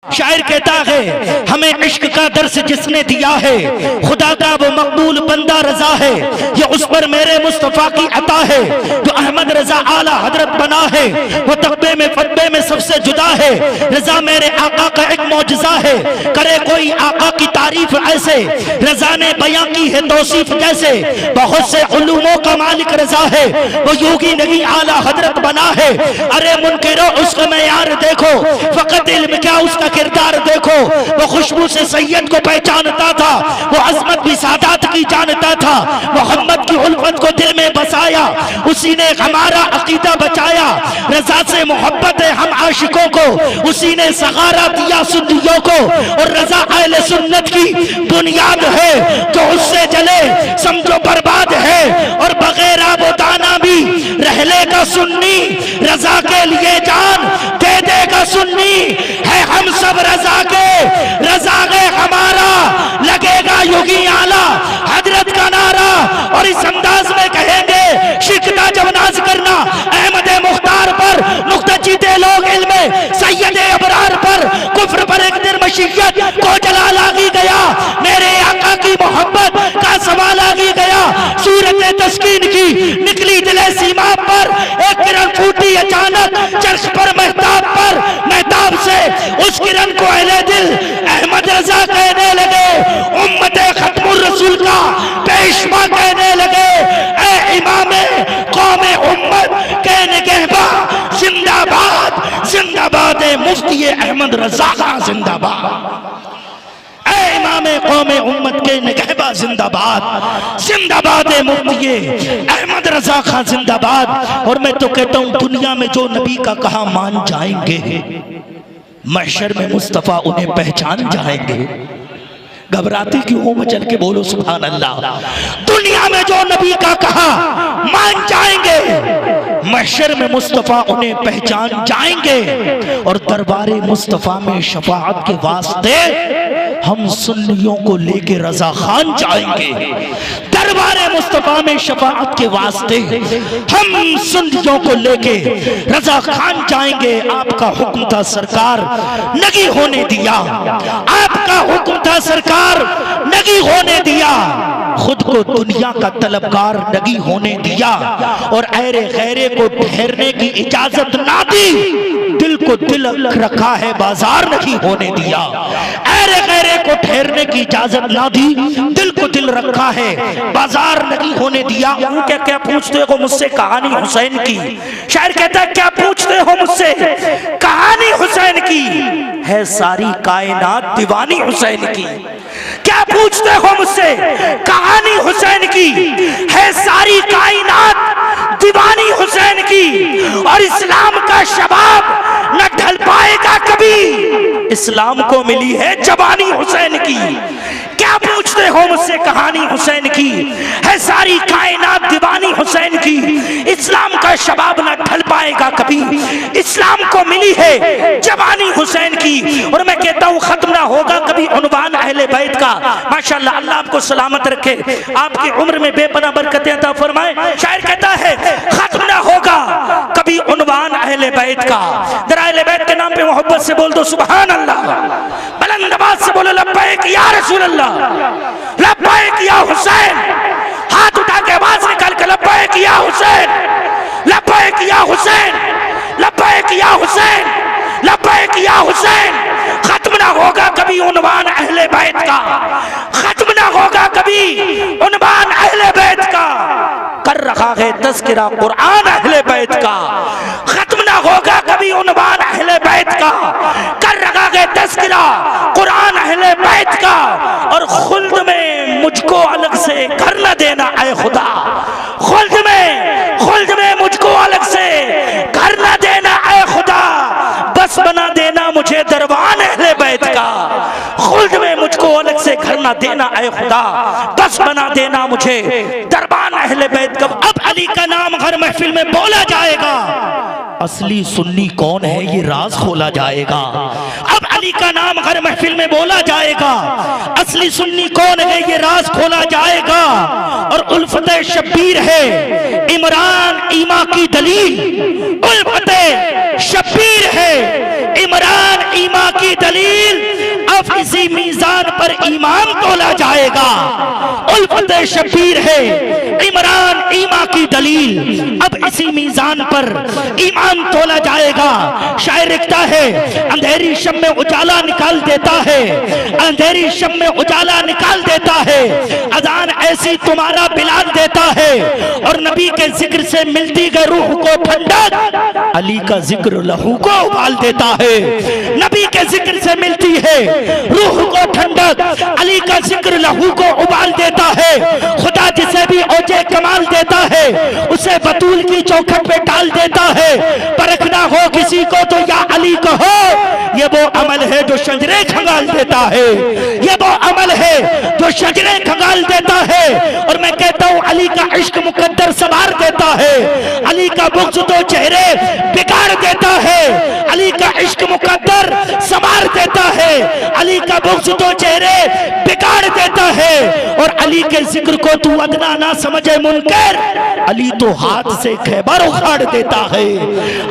शायर कहता है हमें इश्क का दर्स जिसने दिया है, खुदा का वो मकबूल बंदा रजा है। ये उस पर मेरे मुस्तफा की अता है जो अहमद रजा आला हजरत बना है। वो तकबे में फतबे में सबसे जुदा है। रजा मेरे आका का एक मौजज़ा है। करे कोई आका की तारीफ ऐसे, रजा ने बयां की है तौसीफ जैसे। बहुत से उलूमों का मालिक रजा है, वो योगी नबी आला हजरत बना है। अरे मुनकिरो उसको मैं यार देखो, फकत इल्म क्या उसका किरदार देखो। वो खुशबू से सैयद को पहचानता था, वो अजमत भी सादात की जानता था। मोहम्मद की उल्फत को दिल में बसाया, उसी ने हमारा अकीदा बचाया। रजा से मोहब्बत है हम आशिकों को, उसी ने सगारा दिया सुन्नियों को। और रजा अहले सुन्नत की बुनियाद है, जो उससे जले समझो बर्बाद है। और बगैर आबो दाना भी रह लेगा सुन्नी, रजा के लिए जान दे देगा सुन्नी। है हम सब रजा के, रजा के हमारा लगेगा योगी आला हजरत का नारा। और इस अंदाज में कहेंगे शिकता जब नाज करना अहमद मुख्तार पर, नुक्ता जीते लोग इल्म सैयद अबरार पर। कुफ्र पर एक दिन मशीयत को जला लागी गया, मेरे आका की मोहब्बत का सवाल आगी गया। सूरत तस्कीन की निकली दिले सीमा पर, एक किरण फूटी अचानक चर्च पर महताब पर। महताब से उस किरण को अहले दिल अहमद रजा कहने लगे, उम्मत खत्मुर रसूल का पेशवा कहने लगे। ए इमामे कौमे उम्मत के निगहबा जिंदाबाद, जिंदाबाद मुफ्ती अहमद रजा का जिंदाबाद। इमामे कौमे उम्मत के निगहबा जिंदाबाद, जिंदाबाद मुफ्ती अहमद रजा खां जिंदाबाद। और मैं तो कहता हूं दुनिया में जो नबी का कहा मान जाएंगे, महशर में मुस्तफा उन्हें पहचान जाएंगे। घबराती क्यों हो? मचल के बोलो सुभान अल्लाह। दुनिया में जो नबी का कहा मान जाएंगे, महशर में मुस्तफा उन्हें पहचान जाएंगे। और दरबारे मुस्तफा में शफाअत के वास्ते हम सुन्नियों को लेके रजा खान जाएंगे। दरबारे मुस्तफा में शफाअत के वास्ते हम सुन्नियों को लेके रजा खान जाएंगे। आपका हुक्म था सरकार नहीं होने दिया, आपका हुक्म था सरकार नहीं होने दिया। खुद को दुनिया का तलबगार नहीं होने दिया, और ऐरे गैरे को ठहरने की इजाजत ना दी। दिल को दिल रखा है बाजार नहीं होने दिया। ऐरे गैरे को ठहरने की इजाजत ना दी, दिल को दिल रखा है बाजार नहीं होने दिया। क्या क्या पूछते हो मुझसे कहानी हुसैन की? शायर कहता है क्या पूछते हो मुझसे कहानी हुसैन की, है सारी कायनात दीवानी हुसैन की। क्या पूछते हो मुझसे कहानी हुसैन की, है सारी कायनात दीवानी हुसैन की। और इस्लाम का शबाब न ढल पाएगा कभी, इस्लाम को मिली है जवानी हुसैन की। क्या पूछते हो मुझसे कहानी हुसैन की, है सारी कायनात दीवानी हुसैन की। इस्लाम का शबाब न ढल पाएगा कभी, इस्लाम को मिली है जवानी हुसैन की। और मैं कहता हूँ खत्म ना होगा कभी उन्वान अहले बैत का। माशाअल्लाह, अल्लाह आपको सलामत रखे, आपकी उम्र में बेपनाह बरकतें अता फरमाए। शायर कहता है खत्म ना होगा कभी उन्वान अहले बैत का। जरा अहले बैत के नाम पे मोहब्बत से बोल दो सुभान अल्लाह, बुलंद आवाज से बोलो लब्बैक या रसूल अल्लाह, लब्बैक या हुसैन। हाथ उठा के आवाज निकाल के लब्बैक या हुसैन, लब्बैक या हुसैन, लब्बैक या हुसैन, लब्बैक या हुसैन। खत्म ना होगा कभी उन्वान अहले बैत का, खत्म ना होगा कभी उन्वान अहले बैत का। कर रखा है तज़किरा कुरान अहले बैत का, खत्म ना होगा कभी उन्वान अहले बैत का। कर रखा है तज़किरा कुरान अहले बैत का। और खुल्द में मुझको अलग से घर न देना ऐ खुदा, खुल्द में मुझको अलग से घर न देना ऐ खुदा। बस बना देना मुझे दरबान अहले बैत का, खुल्द में मुझको अलग से घर न देना ऐ खुदा। बस बना देना मुझे दरबान अहले बैत का। अब अली का नाम हर महफिल में बोला जाएगा, असली सुन्नी कौन है ये राज खोला जाएगा। अब अली का नाम हर महफिल में बोला जाएगा, असली सुन्नी कौन है ये राज खोला जाएगा। और उल्फत शब्बीर है इमरान ईमा की दलील, उल्फत शब्बीर है, इमरान ईमा की दलील, अब इसी मीजान पर ईमान तोला जाएगा। उल्फत शब्बीर है, इमरान ईमा की दलील, अब इसी मीजान पर ईमान तोला जाएगा। शायर लिखता है, अंधेरी शब में उजाला निकाल देता है, अंधेरी शब में उजाला निकाल देता है, अजान ऐसी तुम्हारा बिलाल देता है, और नबी के जिक्र से मिलती गई रूह को ठंडक, अली का जिक्र लहू को उबाल देता है। नबी के जिक्र से मिलती है रूह को ठंडक, अली का जिक्र लहू को उबाल देता है। खुदा जिसे भी औजे कमाल देता है, उसे बतूल की चौखट पे डाल देता है। परखना हो किसी को तो या अली कहो, ये वो अमल है जो शजरे खंगाल देता है, ये वो अमल है जो शजरे खंगाल देता है। और मैं कहता हूँ अली का इश्क मुकद्दर संवार देता है, अली का बुग़्ज़ तो चेहरे बिगाड़ देता है, अली का इश्क मुकद्दर संवार देता है, अली का बुग़्ज़ तो चेहरे बिगाड़ देता है। और अली के जिक्र को तू अदना ना समझे मुनकर, अली तो हाथ से खैबर उखाड़ देता है।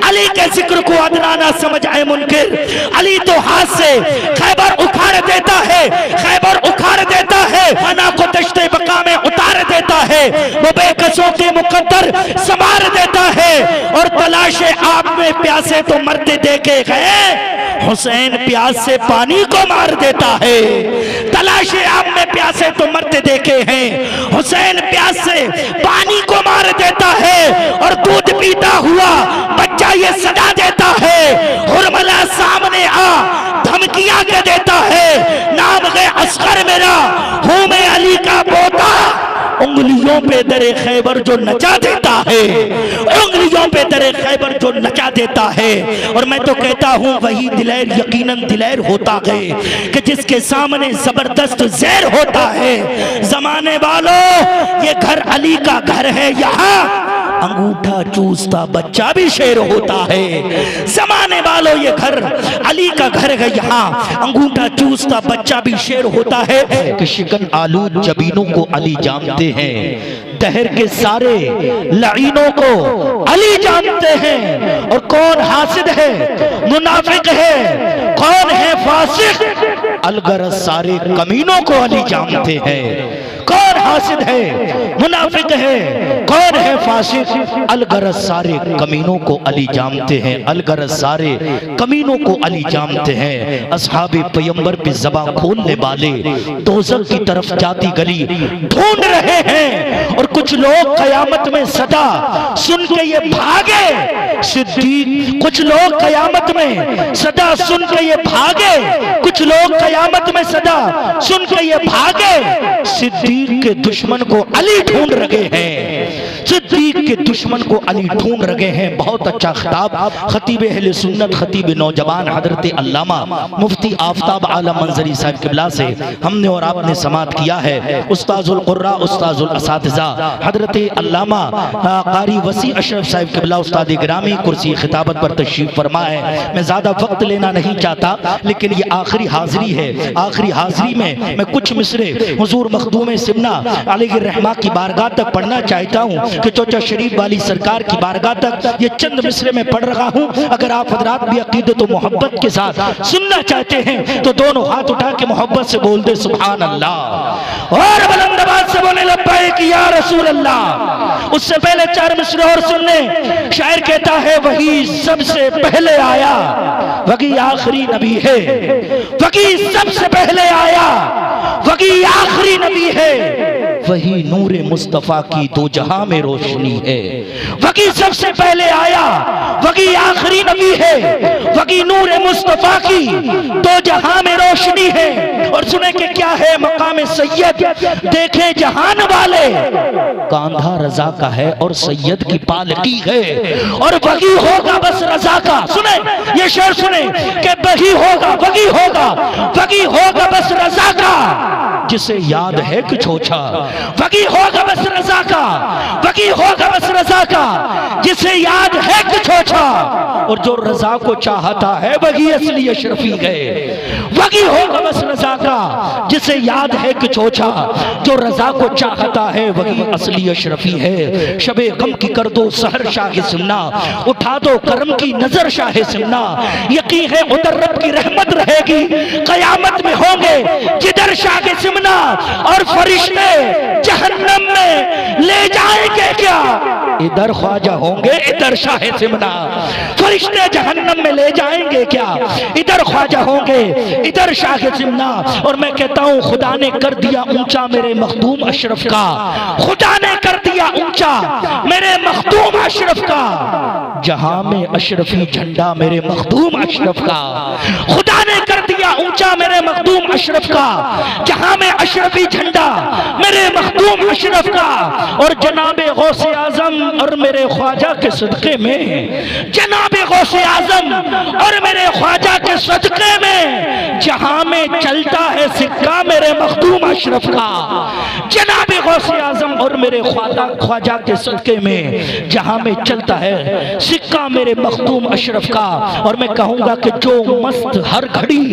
अली के जिक्र को अदना ना समझ आए मुनकर, अली तो हाथ से खैबर उखाड़ देता है, खैबर उखाड़ देता है, फना को दश्ते बका में उतार देता है, वो बेकसों के मुकद्दर संवार देता है। और तलाशे आप में प्यासे तो मरते देखे गए, हुसैन प्यास से पानी को मार देता है। तलाशे आप में प्यासे तो मरते देखे हैं, हुसैन प्यास से पानी को मार देता है। और दूध पीता हुआ बच्चा ये सजा देता है, हुरमला सामने आ धमकियां के देता है, नाम गए असगर मेरा, हूं मैं अली का पोता। उंगलियों पे दरे खैबर जो नचा देता है, उंगलियों पे दरे खैबर जो नचा देता है। और मैं तो कहता हूँ वही दिलेर यकीनन दिलेर होता है कि जिसके सामने जबरदस्त जहर होता है। जमाने वालों, ये घर अली का घर है, यहाँ अंगूठा चूसता बच्चा भी शेर होता है। जमाने वालों, ये घर अली का घर है, यहाँ अंगूठा चूसता बच्चा भी शेर होता है। कि शिकन आलूद जबीनों को अली जानते हैं, दहर के सारे लईनों को अली जानते हैं। और कौन हासिद है, मुनाफिक है, कौन है फासिक, अलगरज सारे कमीनों को अली जानते हैं। कौन हासिद है, मुनाफिक है, कौन है फासिक, अलगरज सारे कमीनों को अली जानते हैं, अलगरज सारे कमीनों को अली जानते हैं। असहाबे पैगंबर पे ज़बान खोलने वाले दोज़ख की तरफ जाती गली ढूंढ रहे हैं। और कुछ लोग क़यामत में सदा सुन के ये भागे, सिद्दीक, कुछ लोग क़यामत में सदा सुन के ये भागे, कुछ लोग क़यामत में सदा सुन के ये भागे। सिद्दीक के दुश्मन को अली ढूंढ रहे हैं, सिद्दीक के दुश्मन को अली ढूंढ रहे हैं। बहुत अच्छा खिताब खतीब अहले सुन्नत, खतीब नौजवान हजरत अल्लामा मुफ्ती आफताब आलम मंजरी साहब किबला से हमने और आपने समात किया है। उस्ताजुल कुर्रा, उस्ताजुल असातिज़ा हजरत अल्लामा कारी वसी अशरफ साहब किबला उस्ताद गिरामी कुर्सी खिताबत पर तशरीफ फरमा है। मैं ज्यादा वक्त लेना नहीं चाहता, लेकिन ये आखिरी हाजिरी है। आखिरी हाजिरी में मैं कुछ मिसरे हुजूर मखदूम सिमना अलैहि रहमा की बारगाह तक पढ़ना चाहता हूँ कि चोचा शरीफ वाली सरकार की बारगाह तक ये चंद मिसरे में पढ़ रहा हूँ। अगर आप हजरात भी अकीदत और मोहब्बत के साथ सुनना चाहते हैं तो दोनों हाथ उठा के मोहब्बत से बोल दे सुभान अल्लाह, और बुलंद आवाज से बोले लब्बैक या रसूल अल्लाह। उससे पहले चार मिसरे और सुनने। शायर कहता है वही सबसे पहले आया, वही आखिरी नबी है, वही सबसे पहले आया, वही आखिरी नबी है, वही नूरे मुस्तफा की दो जहां में रोशनी है। वही सबसे पहले आया, वही आखिरी नबी है, वही नूरे मुस्तफा की दो जहां में रोशनी है। और सुने कि क्या है मकाम सैयद, देखे जहान वाले, कांधा रजा का है और सैयद की पालकी है। और वही होगा बस रजा का, सुने ये शेर सुने कि वही होगा, वही होगा, वही होगा बस रजा का, जिसे याद है कुछ ओछा, वही होगा बस रजा का, वही होगा बस रजा का, जिसे याद है कुछ ओछा। और जो रजा को चाहता है वही असली अशरफी है, बगी होगा बस रजा का जिसे याद है कि चोचा, जो रजा को चाहता है वही असली अशरफी है। शबे गम की कर दो सहर शाह सिमना, उठा दो करम की नजर शाह सिमना, यकीन है उधर रब की रहमत रहेगी, कयामत में होंगे जिधर शाह सिमना, और फरिश्ते जहन्नम में ले जाएंगे क्या, इधर ख्वाजा होंगे इधर शाह सिमना। फरिश्ते जहन्नम में ले जाएंगे क्या, इधर ख्वाजा होंगे इधर शाह सिमना। और मैं कहता हूं खुदा ने कर दिया ऊंचा मेरे मखदूम अशरफ का, खुदा ने कर दिया ऊंचा मेरे मखदूम अशरफ का, जहां में अशरफी झंडा मेरे मखदूम अशरफ का। खुदा ने कर दिया ऊंचा मेरे मखदूम अशरफ का, जहां में अशरफी झंडा मेरे मखदूम अशरफ का। और जनाबे गौसे आजम और मेरे ख्वाजा के सदके में, जनाबे गौसे आजम और मेरे ख्वाजा के सदके में, जहां में चलता है सिक्का मेरे मखदूम अशरफ का। जनाबे गौसे आजम और मेरे ख्वाजा के सदके में, जहां में चलता है सिक्का मेरे मखदूम अशरफ का। और मैं कहूंगा कि जो मस्त हर घड़ी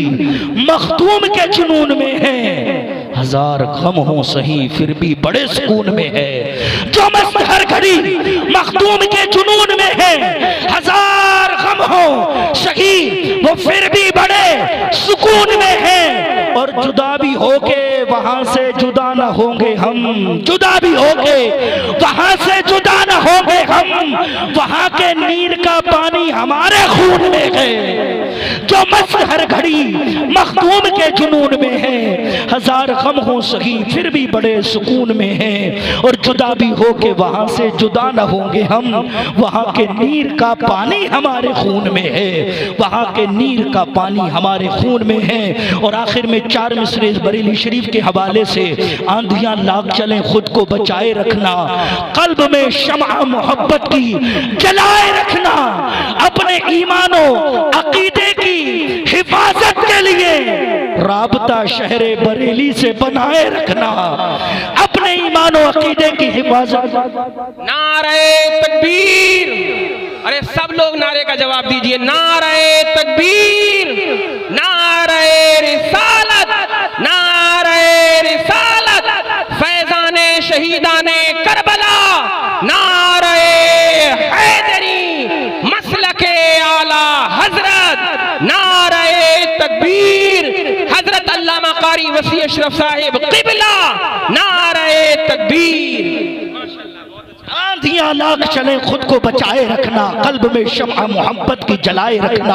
मखदूम के जुनून में है, हजार गम हो सही फिर भी बड़े सुकून में है। जो मस्त हर घड़ी मखदूम के जुनून में है, हजार गम हो सही वो फिर भी बड़े सुकून में है। और जुदा भी होके वहां से जुदा न होंगे हम, जुदा भी होके वहां से जुदा न होंगे हम, वहां के नीर का पानी हमारे खून में है। जो मस्त हर घड़ी मखदूम के जुनून में है, हजार गम हो सही फिर भी बड़े सुकून में है। और जुदा भी हो के वहां से जुदा न होंगे हम, वहां के नीर का पानी हमारे खून में है, वहां के नीर का पानी हमारे खून में है। और आखिर में चार मिसरे बरेली शरीफ के हवाले से, आंधियां लाग चले खुद को बचाए रखना, कल्ब में शम्आ मोहब्बत की जलाए रखना, अपने ईमानो अकीदे की हिफाजत के लिए राबता शहरे बरेली से बनाए रखना, अपने ईमानो अकीदे की हिफाजत। नारे तकबीर, अरे सब लोग नारे का जवाब दीजिए। नारे तकबीर, नारे रिसालत, नारे रिसालत, फैजाने शहीदाने करबला, नारे हैदरी, मसलके आला हजरत, नारे तकबीर, हजरत अल्लामा कारी वसी अशरफ साहिब क़िबला, नारे तकबीर। आंधियां लाग चले खुद को बचाए रखना, कल्ब में शम्आ मोहब्बत की जलाए रखना,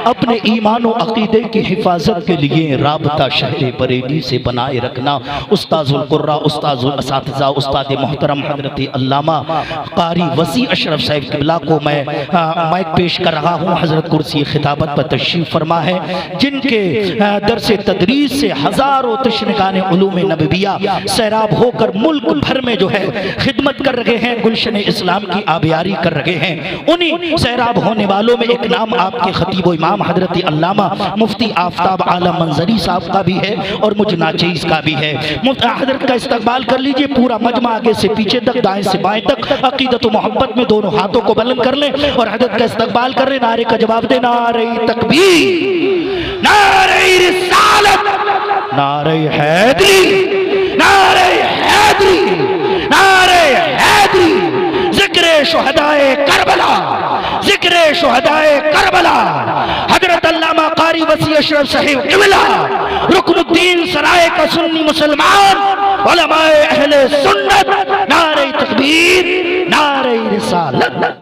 अपने ईमानो अकीदे की हिफाजत के लिए राबता शहर बरेली से बनाए रखना। उस्ताजुल कुर्रा, उस्ताजुल असातिज़ा, उस्ताद मोहतरम हजरत अल्लामा कारी वसी अशरफ साहिब क़िबला को मैं माइक पेश कर रहा हूँ। हजरत कुर्सी खिताबत पर तशरीफ फरमा है, जिनके दरस तदरीस से हजारों तशरीगान उलूम नबविया सैराब होकर मुल्क भर में जो है खिदमत कर रहे हैं, गुलशन इस्लाम की आबियारी कर रहे हैं। उन्हीं सैराब होने वालों में एक नाम आपके खतीब इमाम हजरत अल्लामा मुफ्ती आफताब आलम मंजरी साहब का भी है और मुझ नाचीज का भी है। हजरत का इस्तकबाल कर लीजिए, पूरा मजमा आगे से पीछे तक, दाएं से बाएं तक, अकीदत मोहब्बत में दोनों हाथों को बुलंद कर ले और हजरत का इस्तकबाल कर ले। नारे का जवाब दे, नारे तकबीर, नारे रिसालत, नारे हैदरी, नारे हैदरी, नारे हैदरी, जिक्रे शुहदाए करबला, जिक्रे शुहदाए करबला, हजरत अल्लामा कारी वसी अशरफ साहिब क़िबला, रुकनुद्दीन सराय का सुन्नी मुसलमान, उलमाए अहले सुन्नत, नारे तकबीर, नारे रिसालत।